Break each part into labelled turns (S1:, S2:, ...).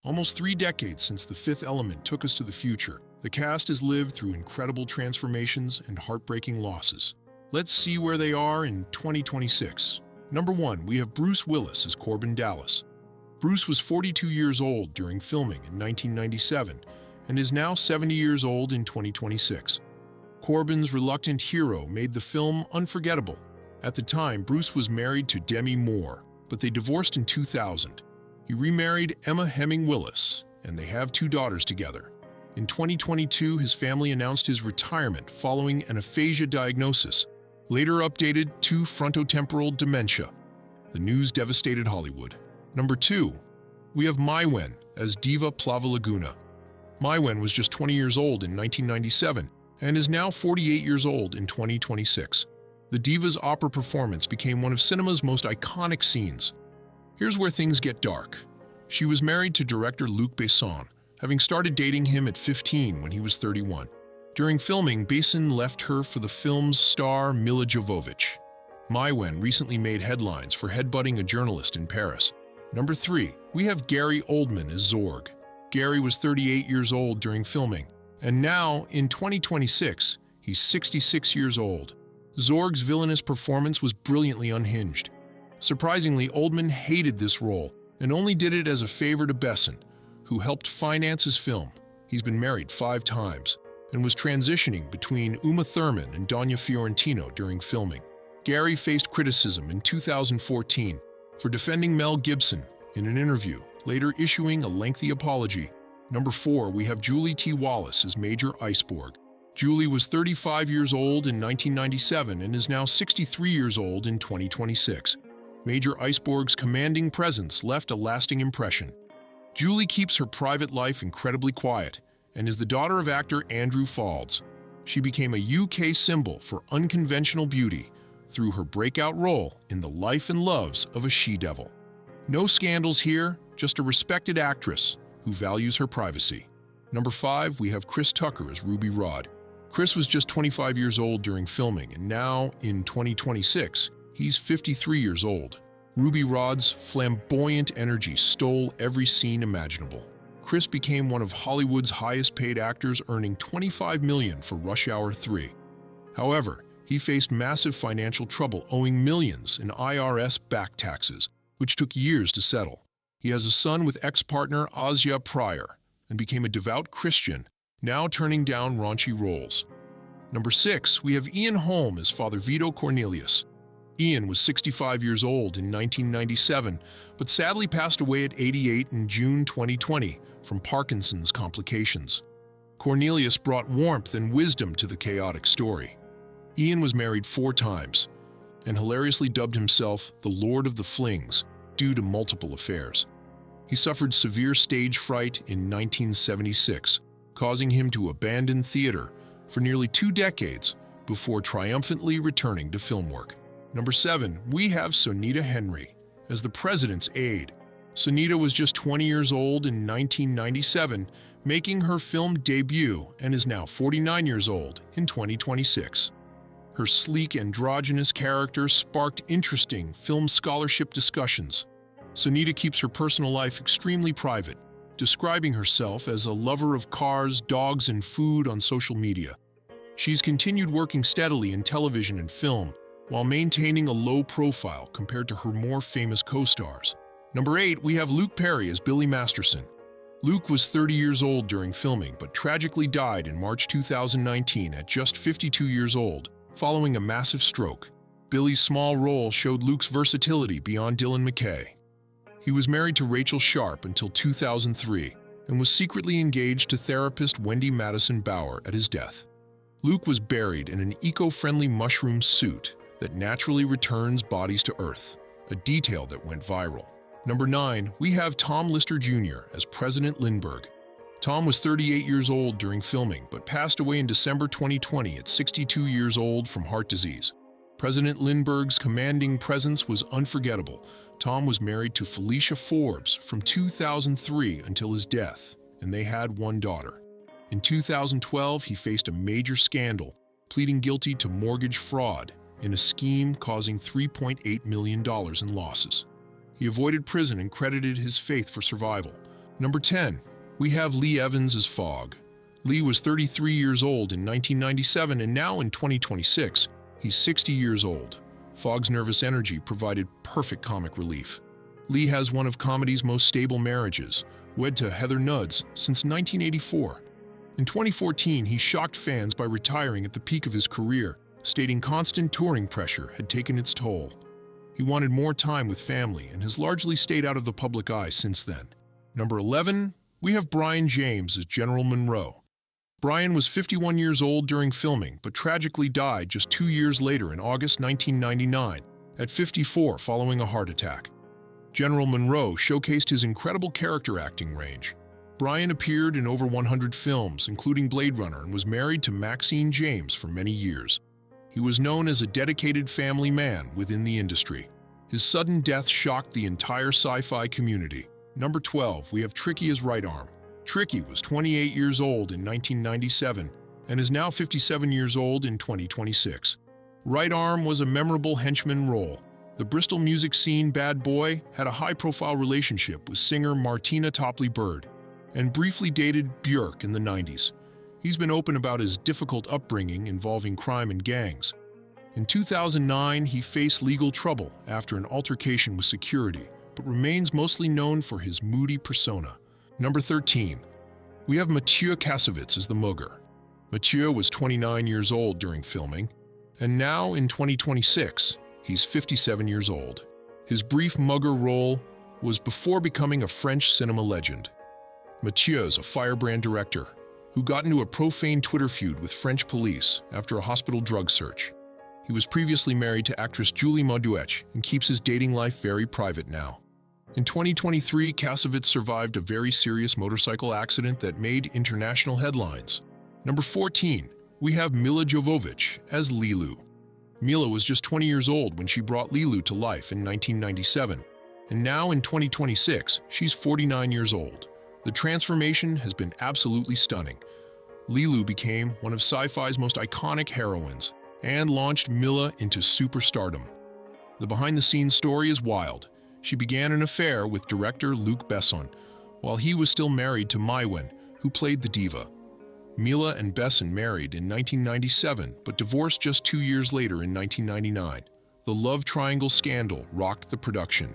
S1: Almost 3 decades since The Fifth Element took us to the future, the cast has lived through incredible transformations and heartbreaking losses. Let's see where they are in 2026. Number 1, we have Bruce Willis as Corbin Dallas. Bruce was 42 years old during filming in 1997 and is now 70 years old in 2026. Corbin's reluctant hero made the film unforgettable. At the time, Bruce was married to Demi Moore, but they divorced in 2000. He remarried Emma Hemming Willis, and they have 2 daughters together. In 2022, his family announced his retirement following an aphasia diagnosis, later updated to frontotemporal dementia. The news devastated Hollywood. Number 2, we have Maiwenn as Diva Plava Laguna. Maiwenn was just 20 years old in 1997 and is now 48 years old in 2026. The diva's opera performance became one of cinema's most iconic scenes. Here's where things get dark. She was married to director Luc Besson, having started dating him at 15 when he was 31. During filming, Besson left her for the film's star Milla Jovovich. Maiwenn recently made headlines for headbutting a journalist in Paris. Number 3, we have Gary Oldman as Zorg. Gary was 38 years old during filming, and now, in 2026, he's 66 years old. Zorg's villainous performance was brilliantly unhinged. Surprisingly, Oldman hated this role and only did it as a favor to Besson, who helped finance his film. He's been married 5 times and was transitioning between Uma Thurman and Danya Fiorentino during filming. Gary faced criticism in 2014 for defending Mel Gibson in an interview, later issuing a lengthy apology. Number 4, we have Julie T. Wallace as Major Iceborg. Julie was 35 years old in 1997 and is now 63 years old in 2026. Major Iceborg's commanding presence left a lasting impression. Julie keeps her private life incredibly quiet and is the daughter of actor Andrew Faulds. She became a UK symbol for unconventional beauty through her breakout role in The Life and Loves of a She-Devil. No scandals here, just a respected actress who values her privacy. Number 5, we have Chris Tucker as Ruby Rhod. Chris was just 25 years old during filming, and now, in 2026, he's 53 years old. Ruby Rhod's flamboyant energy stole every scene imaginable. Chris became one of Hollywood's highest-paid actors, earning $25 million for Rush Hour 3. However, he faced massive financial trouble, owing millions in IRS back taxes, which took years to settle. He has a son with ex-partner Asya Pryor and became a devout Christian, now turning down raunchy roles. Number 6, we have Ian Holm as Father Vito Cornelius. Ian was 65 years old in 1997, but sadly passed away at 88 in June 2020 from Parkinson's complications. Cornelius brought warmth and wisdom to the chaotic story. Ian was married 4 times and hilariously dubbed himself the Lord of the Flings due to multiple affairs. He suffered severe stage fright in 1976, causing him to abandon theater for nearly 2 decades before triumphantly returning to film work. Number 7, we have Sonita Henry as the president's aide. Sonita was just 20 years old in 1997, making her film debut, and is now 49 years old in 2026. Her sleek, androgynous character sparked interesting film scholarship discussions. Sonita keeps her personal life extremely private, describing herself as a lover of cars, dogs, and food on social media. She's continued working steadily in television and film, while maintaining a low profile compared to her more famous co-stars. Number 8, we have Luke Perry as Billy Masterson. Luke was 30 years old during filming, but tragically died in March 2019 at just 52 years old, following a massive stroke. Billy's small role showed Luke's versatility beyond Dylan McKay. He was married to Rachel Sharp until 2003 and was secretly engaged to therapist Wendy Madison Bauer at his death. Luke was buried in an eco-friendly mushroom suit that naturally returns bodies to Earth, a detail that went viral. Number 9, we have Tom Lister Jr. as President Lindbergh. Tom was 38 years old during filming, but passed away in December 2020 at 62 years old from heart disease. President Lindbergh's commanding presence was unforgettable. Tom was married to Felicia Forbes from 2003 until his death, and they had 1 daughter. In 2012, he faced a major scandal, pleading guilty to mortgage fraud in a scheme causing $3.8 million in losses. He avoided prison and credited his faith for survival, Number 10. We have Lee Evans as Fogg. Lee was 33 years old in 1997, and now in 2026, he's 60 years old. Fogg's nervous energy provided perfect comic relief. Lee has one of comedy's most stable marriages, wed to Heather Nuds since 1984. In 2014, he shocked fans by retiring at the peak of his career, stating constant touring pressure had taken its toll. He wanted more time with family and has largely stayed out of the public eye since then. Number 11, we have Brion James as General Monroe. Brion was 51 years old during filming, but tragically died just 2 years later in August 1999, at 54 following a heart attack. General Monroe showcased his incredible character acting range. Brion appeared in over 100 films, including Blade Runner, and was married to Maxine James for many years. He was known as a dedicated family man within the industry. His sudden death shocked the entire sci-fi community. Number 12, we have Tricky as Right Arm. Tricky was 28 years old in 1997 and is now 57 years old in 2026. Right Arm was a memorable henchman role. The Bristol music scene bad boy had a high-profile relationship with singer Martina Topley-Bird and briefly dated Björk in the 90s. He's been open about his difficult upbringing involving crime and gangs. In 2009, he faced legal trouble after an altercation with security, but remains mostly known for his moody persona. Number 13. We have Mathieu Kassovitz as the Mugger. Mathieu was 29 years old during filming, and now in 2026, he's 57 years old. His brief Mugger role was before becoming a French cinema legend. Mathieu's a firebrand director who got into a profane Twitter feud with French police after a hospital drug search. He was previously married to actress Julie Mauduet and keeps his dating life very private now. In 2023, Kassovitz survived a very serious motorcycle accident that made international headlines. Number 14, we have Milla Jovovich as Lilu. Milla was just 20 years old when she brought Lilu to life in 1997, and now in 2026, she's 49 years old. The transformation has been absolutely stunning. Lilu became one of sci-fi's most iconic heroines and launched Milla into superstardom. The behind-the-scenes story is wild. She began an affair with director Luc Besson while he was still married to Maiwenn, who played the diva. Milla and Besson married in 1997 but divorced just 2 years later in 1999. The love triangle scandal rocked the production.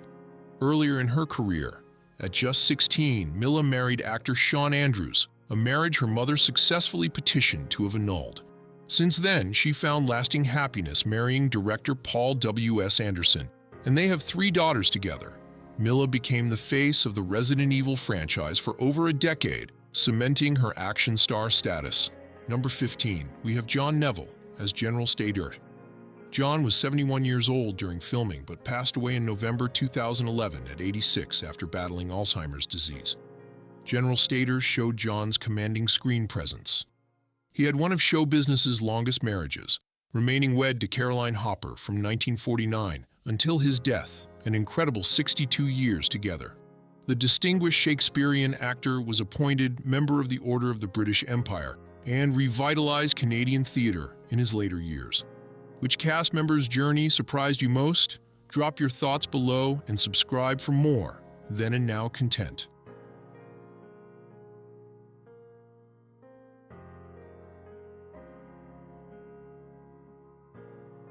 S1: Earlier in her career, at just 16, Milla married actor Shawn Andrews, a marriage her mother successfully petitioned to have annulled. Since then, she found lasting happiness marrying director Paul W.S. Anderson, and they have 3 daughters together. Milla became the face of the Resident Evil franchise for over a decade, cementing her action star status. Number 15, we have John Neville as General Stader. John was 71 years old during filming but passed away in November 2011 at 86 after battling Alzheimer's disease. General Stader showed John's commanding screen presence. He had one of show business's longest marriages, remaining wed to Caroline Hopper from 1949 until his death, an incredible 62 years together. The distinguished Shakespearean actor was appointed member of the Order of the British Empire and revitalized Canadian theatre in his later years. Which cast member's journey surprised you most? Drop your thoughts below and subscribe for more Then and Now content.